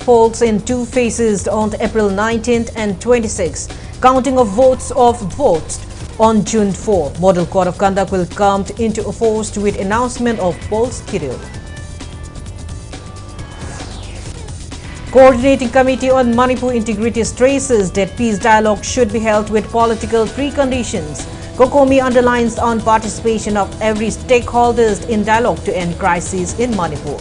polls in two phases on April 19th and 26th. Counting of votes on June 4. Model Code of Conduct will come into force with announcement of poll schedule. Coordinating Committee on Manipur Integrity stresses that peace dialogue should be held with political preconditions. Kokomi underlines on participation of every stakeholders in dialogue to end crisis in Manipur.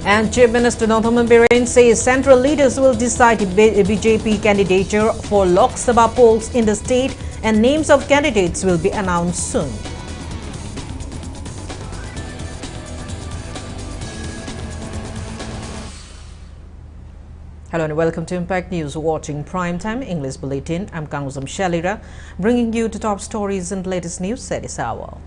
And Chief Minister Northaman Biren says central leaders will decide BJP candidature for Lok Sabha polls in the state and names of candidates will be announced soon. Hello and welcome to Impact News, watching Primetime English Bulletin. I'm KANGUJAM SHELLYRA, bringing you the top stories and latest news at this hour.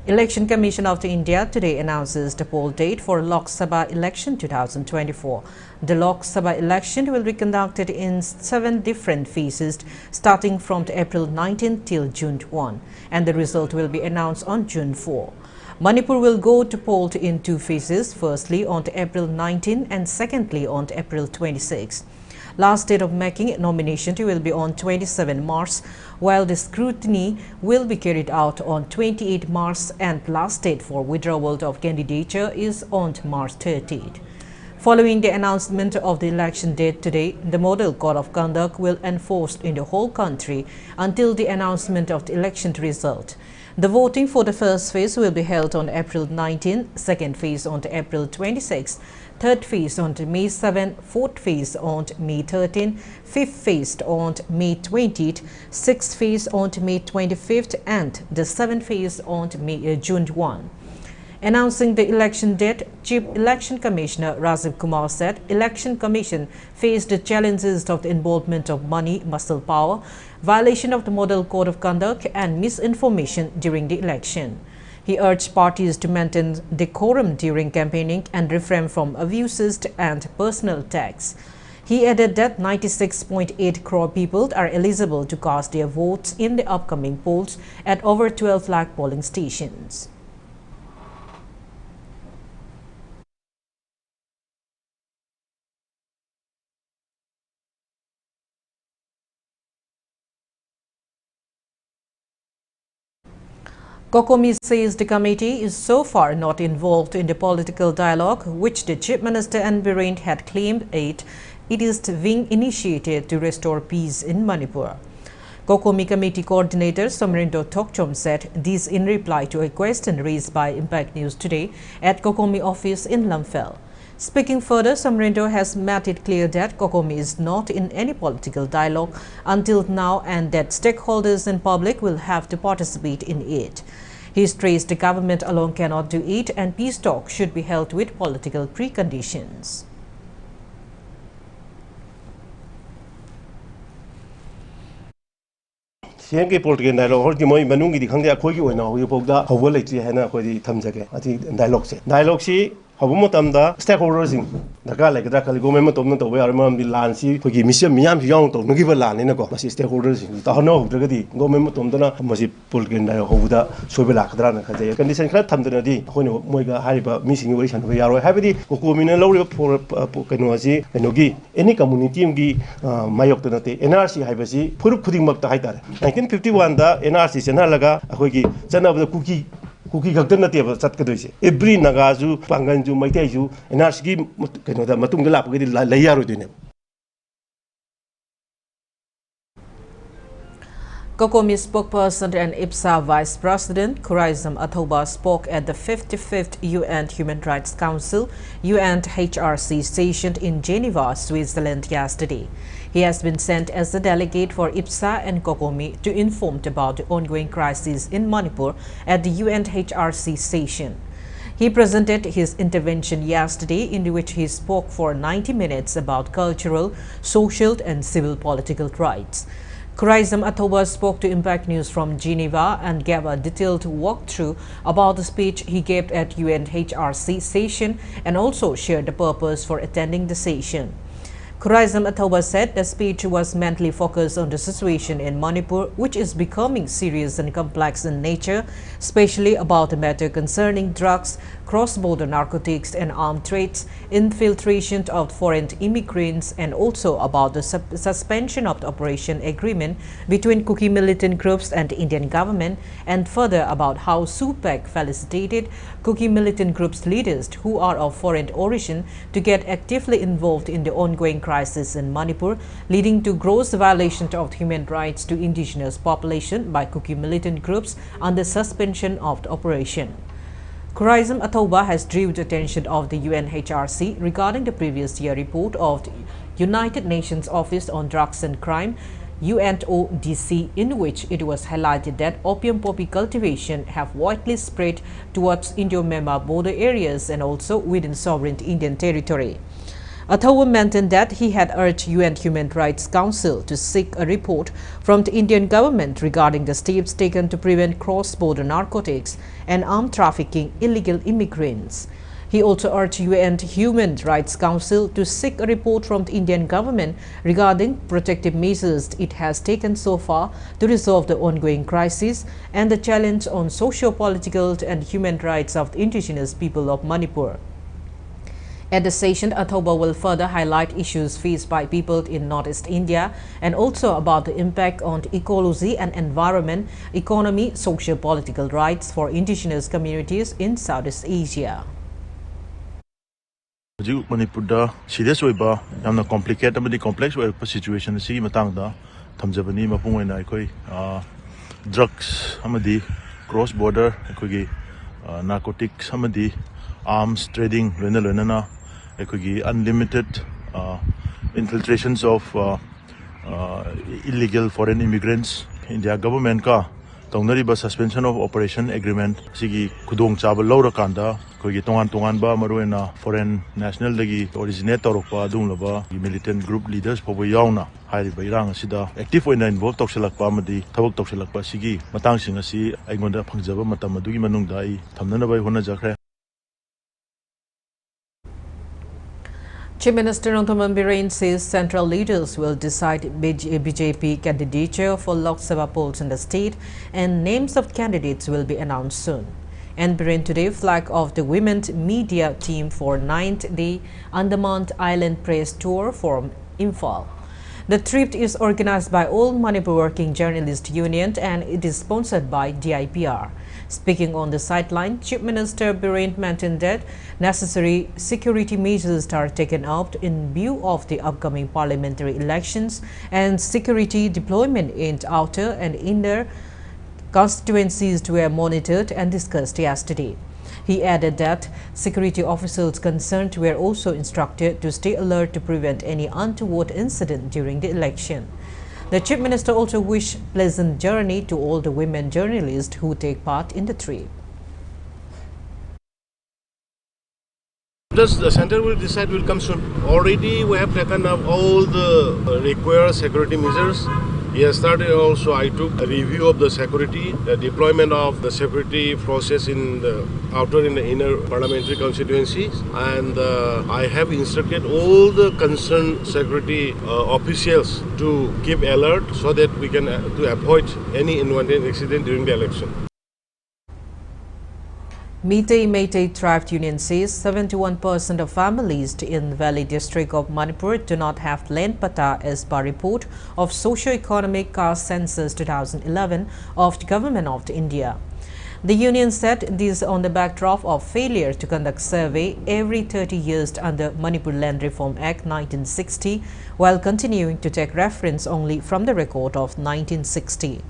Election Commission of India today announces the poll date for Lok Sabha election 2024. The Lok Sabha election will be conducted in 7 different phases starting from April 19 till June 1, and the result will be announced on June 4. Manipur will go to poll in 2 phases, firstly on April 19 and secondly on April 26. Last date of making nomination will be on 27 March, while the scrutiny will be carried out on 28 March and last date for withdrawal of candidature is on March 30. Following the announcement of the election date today, the Model Code of Conduct will be enforced in the whole country until the announcement of the election result. The voting for the first phase will be held on April 19, second phase on April 26, third phase on May 7, fourth phase on May 13, fifth phase on May 20th, sixth phase on May 25th, and the seventh phase on June 1. Announcing the election date, Chief Election Commissioner Rajiv Kumar said Election Commission faced the challenges of the involvement of money, muscle power, violation of the Model Code of Conduct and misinformation during the election. He urged parties to maintain decorum during campaigning and refrain from abuses and personal attacks. He added that 96.8 crore people are eligible to cast their votes in the upcoming polls at over 12 lakh polling stations. Kokomi says the committee is so far not involved in the political dialogue which the Chief Minister and Biren had claimed it is being initiated to restore peace in Manipur. Kokomi Committee Coordinator Somrindo Tokchom said this in reply to a question raised by Impact News today at Kokomi office in Lamphel. Speaking further, Somrindo has made it clear that Kokomi is not in any political dialogue until now and that stakeholders and public will have to participate in it. He stressed the government alone cannot do it and peace talk should be held with political preconditions. Siang political dialogue, the more Manungi, the Kanga Koyu, and we poked out how well it is, Hana, Tamzake, I think dialogue. Habumotamda stakeholders in the Gala, the government of not aware among the land, see, who give Mission Miam Young to give a land in a go, stakeholders in the Hano, the government of Dona, must Pulkin Hoda, Sobelak, Drana, condition Tamdana, when Moiga Hariba missing relation, we are happy, Okumina Lori for Pokanozi, and Nogi, any community, Mayoktanate, NRC Hibasi, putting up the Haidar. 1951, the NRC, Senalaga, Ahogi, Son of the Cookie alternative Satkadosi. Every Nagazu, Panganju, Maiteju, and Arski Matungala, Layaru. Kokomi spokesperson and IPSA Vice President Kurizam Athoba spoke at the 55th UN Human Rights Council UNHRC session in Geneva, Switzerland yesterday. He has been sent as the delegate for IPSA and Kokomi to inform about the ongoing crisis in Manipur at the UNHRC session. He presented his intervention yesterday in which he spoke for 90 minutes about cultural, social and civil political rights. Kurizam Athoba spoke to Impact News from Geneva and gave a detailed walkthrough about the speech he gave at UNHRC session and also shared the purpose for attending the session. Khuraisam Athoba said the speech was mainly focused on the situation in Manipur, which is becoming serious and complex in nature, especially about the matter concerning drugs, cross-border narcotics and armed trades, infiltration of foreign immigrants, and also about the suspension of the operation agreement between Kuki militant groups and the Indian government, and further about how SUPEC felicitated Kuki militant groups leaders who are of foreign origin to get actively involved in the ongoing crisis in Manipur, leading to gross violation of human rights to indigenous population by Kuki militant groups under suspension of the operation. Khuraisam Athoba has drew the attention of the UNHRC regarding the previous year report of the United Nations Office on Drugs and Crime, UNODC, in which it was highlighted that opium poppy cultivation have widely spread towards Indo-Myanmar border areas and also within sovereign Indian territory. Athoba maintained that he had urged UN Human Rights Council to seek a report from the Indian government regarding the steps taken to prevent cross-border narcotics and armed trafficking illegal immigrants. He also urged UN Human Rights Council to seek a report from the Indian government regarding protective measures it has taken so far to resolve the ongoing crisis and the challenge on socio-political and human rights of the indigenous people of Manipur. At the session, Athoba will further highlight issues faced by people in Northeast India and also about the impact on ecology and environment, economy, socio-political rights for indigenous communities in Southeast Asia. Manipur serious oiba yamna complicated amadi complex oiba situation si matangda thamjabani mapung oina drugs amadi cross border aikogi narcotics amadi arms trading loina unlimited infiltrations of illegal foreign immigrants. India government ka taunariba suspension of operation agreement sigi khudong chaba laura kanda kogi tongan ba maruena foreign national lagi originate torokpa adunglaba militant group leaders pobo yauna hairi bairang sida active oina involve tokselakpa amadi thabak tokselakpa sigi matang sing asi aigonda phangjaba matam adugi manungda ai thamnana bai hona jakre. Chief Minister Nongthaman Biren says central leaders will decide BJP candidature for Lok Sabha polls in the state and names of candidates will be announced soon. And Biren today flagged off the women's media team for 9th day Andaman Island Press Tour from Imphal. The trip is organized by All Manipur Working Journalists Union and it is sponsored by DIPR. Speaking on the sideline, Chief Minister Biren maintained that necessary security measures are taken up in view of the upcoming parliamentary elections and security deployment in outer and inner constituencies were monitored and discussed yesterday. He added that security officials concerned were also instructed to stay alert to prevent any untoward incident during the election. The Chief Minister also wished pleasant journey to all the women journalists who take part in the trip. The center will decide will come soon. Already we have taken up all the required security measures. Yesterday also I took a review of the security, the deployment of the security process in the outer and the inner parliamentary constituencies, and I have instructed all the concerned security officials to keep alert so that we can to avoid any inadvertent accident during the election. Meitei Tribe Union says 71% of families in Valley District of Manipur do not have land pata as per report of Socio-Economic Caste Census 2011 of the Government of India. The union said this on the backdrop of failure to conduct survey every 30 years under Manipur Land Reform Act 1960 while continuing to take reference only from the record of 1960.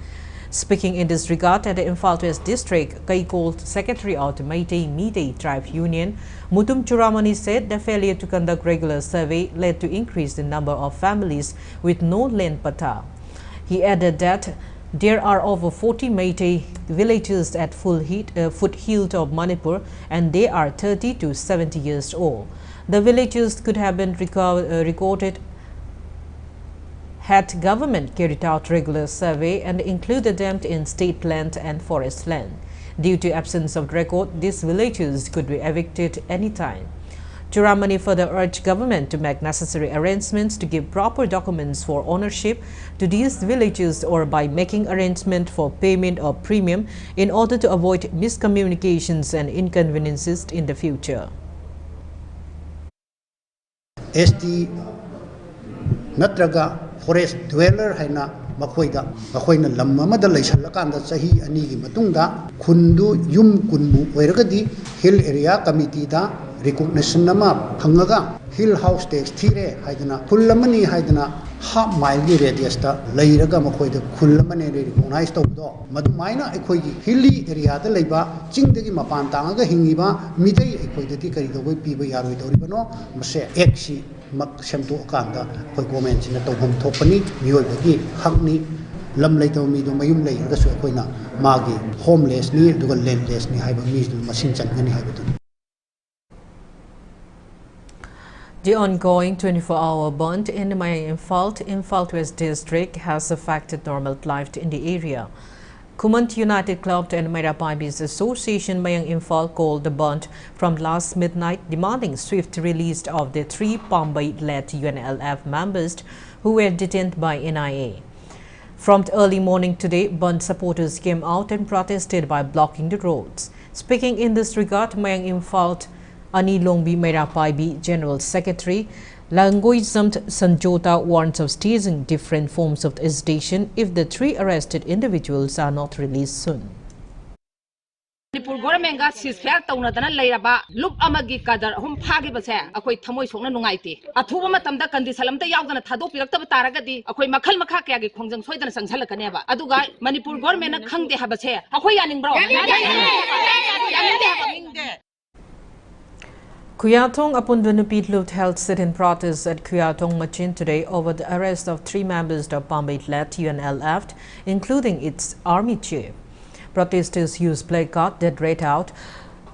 Speaking in this regard at the Imphal West District, Kaikol Secretary of the Meitei Tribe Union, Mutum Churamani said the failure to conduct regular survey led to increase in number of families with no land pata. He added that there are over 40 Meitei villages at foothill of Manipur and they are 30 to 70 years old. The villages could have been recorded had government carried out regular survey and included them in state land and forest land. Due to absence of record, these villages could be evicted anytime. Churamani further urged government to make necessary arrangements to give proper documents for ownership to these villages or by making arrangement for payment of premium in order to avoid miscommunications and inconveniences in the future. ST Natraga forest dweller haina makoida makoina lamma mada laisalakanda sahi anigi matungda khundu yum kunbu oiragadi hill area committee da recognition nama phangaga hill house tax thire haidana kullamani haidana half mile gi radius da lairaga makoida kullamani recognize tawdo madu maina ekhoigi hilly area da laiba chingdagi mapan tanga hingiba midai ekhoida ti kari do piba yaroi doribano mase exi mak semtu kanda koi comment na tawham thopani miolbagi hakni lam leitaw mi do mayum lei ga so koina magi homeless ni duga landless ni haiba mi du masin changani haiba tu. The ongoing 24-hour bond in the Imphal West District has affected normal life in the area. Kumant United Club and Mairapaibi's Association Mayang Imphal called the bond from last midnight, demanding swift release of the 3 Pambai-led UNLF members who were detained by NIA. From early morning today, bond supporters came out and protested by blocking the roads. Speaking in this regard, Mayang Imphal Ani Longbi Mairapaibi General Secretary KANGUJAM Sanjota warns of staging different forms of agitation if the 3 arrested individuals are not released soon. Manipur government ga ceasefire taunadana leiraba loop amagi kadar hum phagi base akoi thamoi sokna nungaite athuba matamda condition amta yaudana thadok pirakta taragadi akoi makhal makha kya gi khongjang soidana sangsalakane ba aduga Manipur government na khangde ha base akoi yaning bro Kuyatong Apundunupi Lut held sit-in protest at Kuyatong Machin today over the arrest of 3 members of Pambai-led UNLF, including its army chief. Protesters used placards that read out,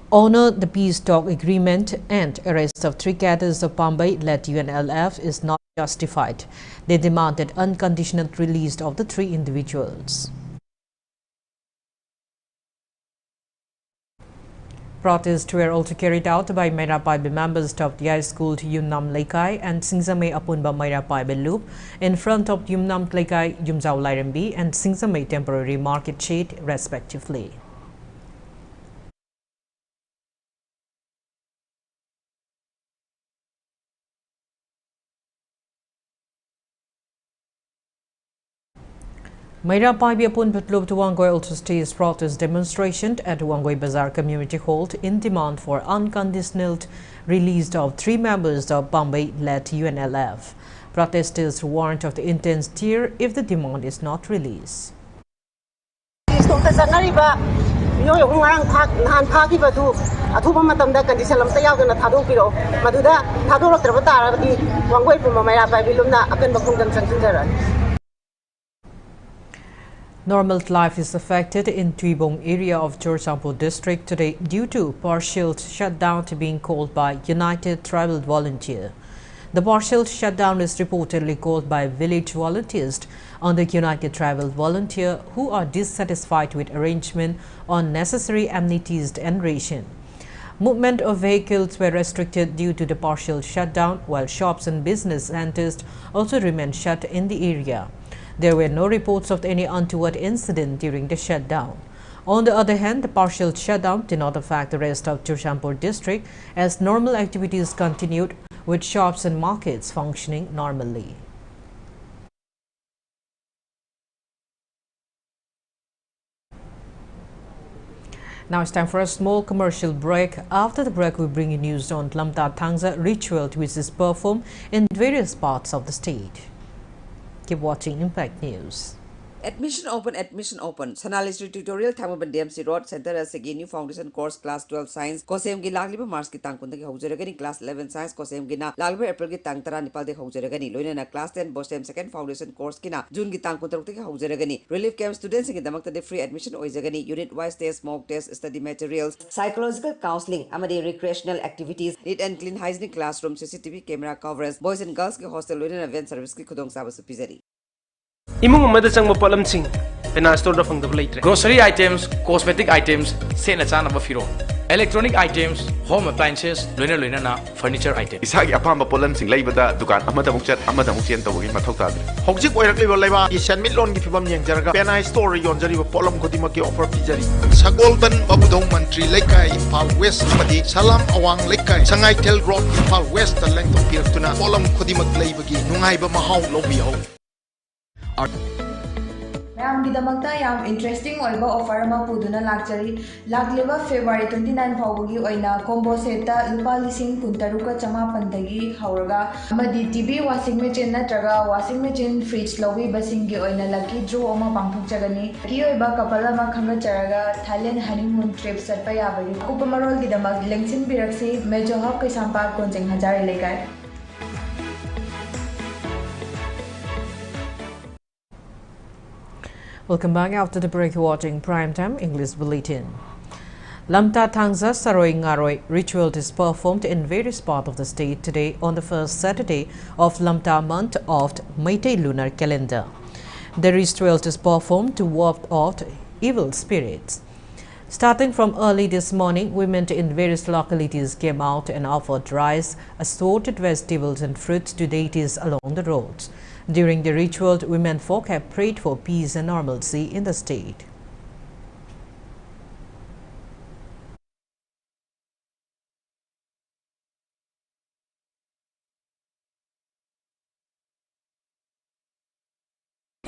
"Honor the peace talk agreement," and arrest of 3 cadres of Pambai-led UNLF is not justified. They demanded unconditional release of the 3 individuals. Protests were also carried out by Mairapaibi members of the high school Yumnam Laikai and Singzame Apunba Mairapaibi Loop in front of Yumnam Laikai Yumzau Lairambi and Singzame Temporary Market Shade, respectively. Mairapaibi Apunba Loop to Wangoi also staged protest demonstration at Wangoi Bazaar Community Hall in demand for unconditional release of 3 members of Pambai-led UNLF. Protesters warned of the intense tear if the demand is not released. Normal life is affected in Jiribam area of Chorsampur district today due to partial shutdown being called by United Tribal Volunteer. The partial shutdown is reportedly called by village volunteers on the United Tribal Volunteer who are dissatisfied with arrangement on necessary amenities and ration. Movement of vehicles were restricted due to the partial shutdown, while shops and business centers also remained shut in the area. There were no reports of any untoward incident during the shutdown. On the other hand, the partial shutdown did not affect the rest of Chorsampur district as normal activities continued with shops and markets functioning normally. Now it's time for a small commercial break. After the break, we bring you news on Lamta Thangza ritual which is performed in various parts of the state. Keep watching Impact News. Admission open. Sanalistry tutorial Tamaban DMC Road Center as again new foundation course class 12 science. Kosem gi lagli Mars ki tang kunda ki haujaragani class 11 science kosem gi na lagli April ki tang tara Nepal de haujaragani. Loina na class 10 Bosem second foundation course ki na June ki tang kuntaruk ki haujaragani. Relief camp students ki damak de free admission oijagani. Unit wise test, mock test, study materials, psychological counseling, amadi recreational activities, neat and clean hygienic classroom, CCTV camera coverage, boys and girls ki hostel loina na event service ki khudong sa basupizari. Imung amada changba palamsing pena store da phangdab leitre grocery items cosmetic items sena chana ba firo electronic items, home appliances, loina na furniture items. Isagi apamba polan sing laibada dukan amada mukchat amada mukchen tawagi mathau tadre. Hojik oirakliba laiba isan mitlon gi fibam yengjaraga penai store yonjari polam kodima ki offer pijari. Sagolban Babudong Mantri Lekai Impal West Padi Salam Awang Lekai Sangai Tel Road Impal West the length of Pirtuna polam kodimak laibagi nungai ba mahau lobiyo. ꯃꯌꯥꯝꯒꯤꯗꯃꯛꯇ ꯌꯥꯝ interesting ꯑꯣꯏꯕ offer ꯑꯃ ꯄꯨꯗꯨꯅ ꯂꯥꯛꯆꯔꯤ ꯂꯥꯛꯂꯤꯕ ꯐꯦꯕ꯭ꯔꯨꯋꯥꯔꯤ 29 ꯐꯥꯎꯕꯒꯤ ꯑꯣꯏꯅ combo ꯁꯦꯠꯇ ꯂꯨꯄꯥ 13,990 ꯍꯧꯔꯒ ꯑꯃꯗꯤ ꯇꯤꯚꯤ ꯋꯥꯁꯤꯡ ꯃꯦꯆꯤꯟ ꯅꯠꯇ꯭ꯔꯒ ꯋꯥꯁꯤꯡ ꯃꯦꯆꯤꯟ ꯐ꯭ꯔꯤꯖ ꯂꯧꯕꯤꯕꯁꯤꯡꯒꯤ ꯑꯣꯏꯅ ꯂꯛꯀꯤ ꯗ꯭ꯔꯣ ꯑꯃ ꯄꯥꯡꯊꯣꯛꯆꯒꯅꯤ ꯂꯛꯀꯤ ꯑꯣꯏꯕ ꯀꯄꯜ ꯑꯃ ꯈꯟꯒꯠꯆꯔꯒ ꯊꯥꯏꯂꯦꯟ ꯍꯅꯤꯃꯨꯟ ꯇ꯭ꯔꯤꯞ ꯆꯠꯄ ꯌꯥꯕꯒꯤ ꯑꯀꯨꯞꯄ ꯃꯔꯣꯜꯒꯤꯗꯃꯛ ꯂꯦꯡꯁꯤꯟꯕꯤꯔꯛꯁꯤ ꯃꯦꯖꯣ ꯍꯕ ꯀꯩꯁꯥꯝꯄꯥꯠ ꯀꯣꯟꯖꯦꯡ ꯍꯖꯥꯔꯤ ꯂꯩꯀꯥꯏ. Welcome back after the break, watching Primetime English Bulletin. Lamta Thangza Saroi Ngaroi ritual is performed in various parts of the state today on the first Saturday of Lamta month of Meitei lunar calendar. The ritual is performed to ward off evil spirits. Starting from early this morning, women in various localities came out and offered rice, assorted vegetables and fruits to deities along the roads. During the ritual, women folk have prayed for peace and normalcy in the state.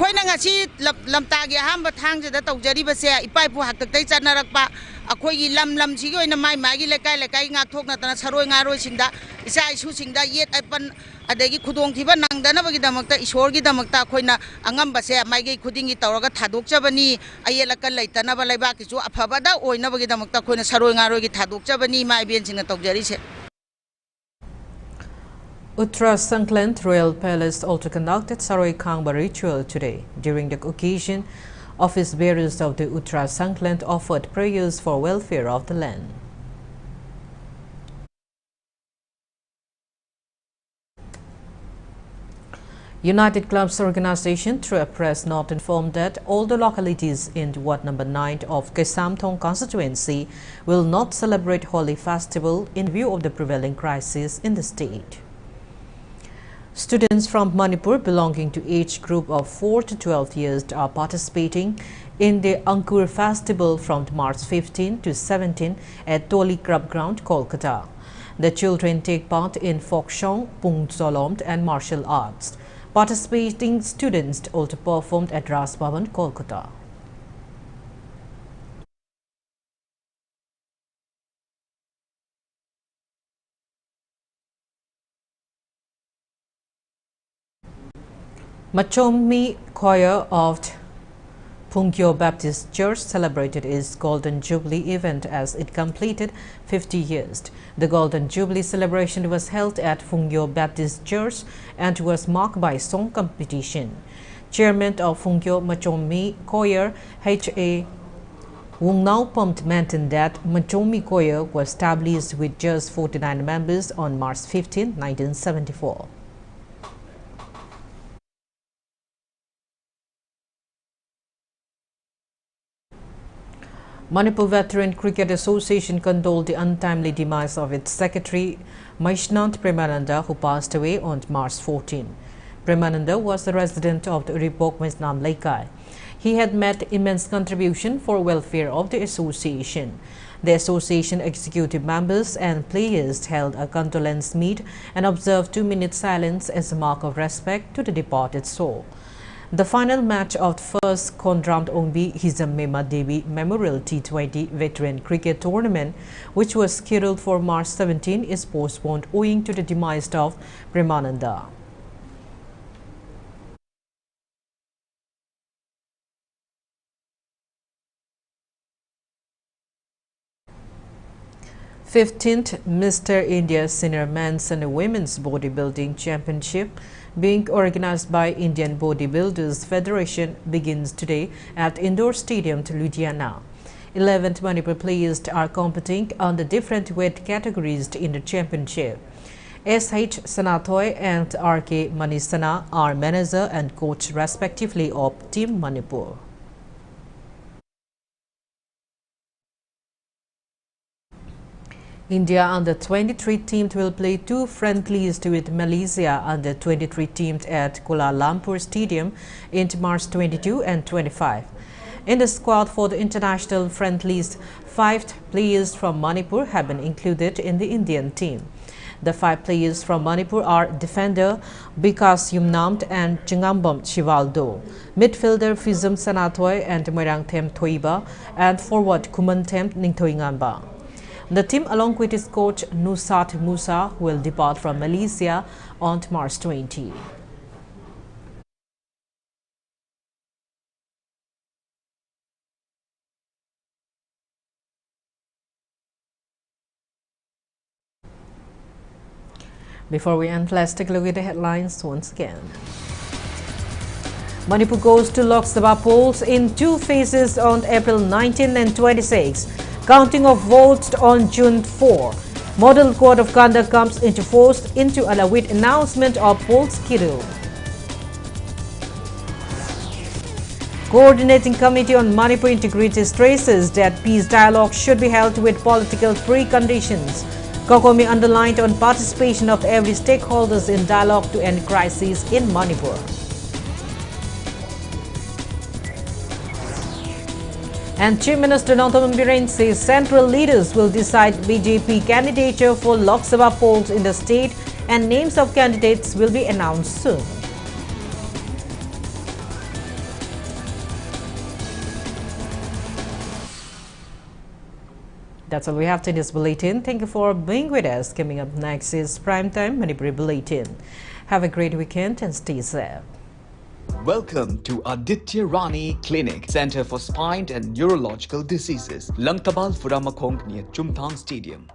ꯑꯩꯈꯣꯏꯅ ꯉꯁꯤ ꯂꯝꯇꯥꯒꯤ ꯑꯍꯥꯟꯕ ꯊꯥꯡꯖꯗ ꯇꯧꯖꯔꯤꯕꯁꯦ ꯏꯄꯥꯏꯄꯨ ꯍꯥꯛꯇꯛꯇꯩ ꯆꯠꯅꯔꯛꯄ ꯑꯩꯈꯣꯏꯒꯤ ꯂꯝꯁꯤꯒꯤ ꯑꯣꯏꯅ ꯃꯥꯒꯤ ꯂꯩꯀꯥꯏ ꯉꯥꯛꯊꯣꯛꯅꯗꯅ ꯁꯔꯣꯏ ꯉꯥꯔꯣꯏꯁꯤꯡꯗ ꯏꯆꯥ ꯏꯁꯨꯁꯤꯡꯗ ꯌꯦꯠ ꯑꯄꯟ ꯑꯗꯒꯤ ꯈꯨꯗꯣꯡꯊꯤꯕ ꯅꯪꯗꯅꯕꯒꯤꯗꯃꯛꯇ ꯏꯁꯣꯔꯒꯤꯗꯃꯛꯇ ꯑꯩꯈꯣꯏꯅ ꯑꯉꯝꯕꯁꯦ ꯃꯥꯏꯀꯩ ꯈꯨꯗꯤꯡꯒꯤ ꯇꯧꯔꯒ ꯊꯥꯗꯣꯛꯆꯕꯅꯤ ꯑꯌꯦꯠ ꯑꯀꯟ ꯂꯩꯇꯅꯕ ꯂꯩꯕꯥꯛꯀꯤꯁꯨ ꯑꯐꯕꯗ ꯑꯣꯏꯅꯕꯒꯤꯗꯃꯛꯇ ꯑꯩꯈꯣꯏꯅ ꯁꯔꯣꯏ ꯉꯥꯔꯣꯏꯒꯤ ꯊꯥꯗꯣꯛꯆꯕꯅꯤ ꯏꯃꯥ ꯏꯕꯦꯟꯁꯤꯡꯅ ꯇꯧꯖꯔꯤꯁꯦ. Uttara Sankland Royal Palace also conducted Saroi Khangba ritual today. During the occasion, office bearers of the Uttara Sankland offered prayers for welfare of the land. United Clubs Organization through a press note informed that all the localities in Ward number 9 of Kesamthong constituency will not celebrate Holi festival in view of the prevailing crisis in the state. Students from Manipur belonging to age group of 4 to 12 years are participating in the Ankur festival from March 15 to 17 at Toli Club Ground, Kolkata. The children take part in folk song, Pung Zolomd and martial arts. Participating students also performed at Ras Bhavan, Kolkata. Machomi Choir of Pungyo Baptist Church celebrated its Golden Jubilee event as it completed 50 years. The Golden Jubilee celebration was held at Pungyo Baptist Church and was marked by song competition. Chairman of Pungyo Machomi Choir, H.A. Wungnau Pumped mentioned that Machomi Choir was established with just 49 members on March 15, 1974. Manipur Veteran Cricket Association condoled the untimely demise of its secretary, Maishnant Premananda, who passed away on March 14. Premananda was a resident of the Uripok Misnam Laikai. He had made immense contribution for welfare of the association. The association executive members and players held a condolence meet and observed 2-minute silence as a mark of respect to the departed soul. The final match of the first Kondramt Ongbi Hizamema Devi Memorial T20 Veteran Cricket Tournament, which was scheduled for March 17, is postponed owing to the demise of Premananda. Fifteenth Mr. India Senior Men's and Women's Bodybuilding Championship being organized by Indian Bodybuilders Federation begins today at Indoor Stadium to Ludhiana. 11 Manipur players are competing on the different weight categories in the championship. S.H. Sanathoy and R.K. Manisana are manager and coach respectively of Team Manipur. India under-23 team will play 2 friendlies with Malaysia under-23 team at Kuala Lumpur Stadium in March 22 and 25. In the squad for the international friendlies, 5 players from Manipur have been included in the Indian team. The 5 players from Manipur are defender Bikas Yumnamt and Chingambam Chivaldo, midfielder Fizum Sanatoy and Moirangthem Thoiba, and forward Kumanthem Ningthoingamba. The team, along with its coach Nusat Musa, will depart from Malaysia on March 20. Before we end, let's take a look at the headlines once again. Manipur goes to Lok Sabha polls in 2 phases on April 19 and 26. Counting of votes on June 4. Model Code of Conduct comes into force with announcement of poll schedule. Coordinating Committee on Manipur Integrity stresses that peace dialogue should be held with political preconditions. Kokomi underlined on participation of every stakeholders in dialogue to end crisis in Manipur. And Chief Minister Nonthabam Biren says central leaders will decide BJP candidature for Lok Sabha polls in the state and names of candidates will be announced soon. That's all we have to this bulletin. Thank you for being with us. Coming up next is Primetime Manipur Bulletin. Have a great weekend and stay safe. Welcome to Aditya Rani Clinic, Center for Spine and Neurological Diseases, Langtabal Furamakong near Chumthang Stadium.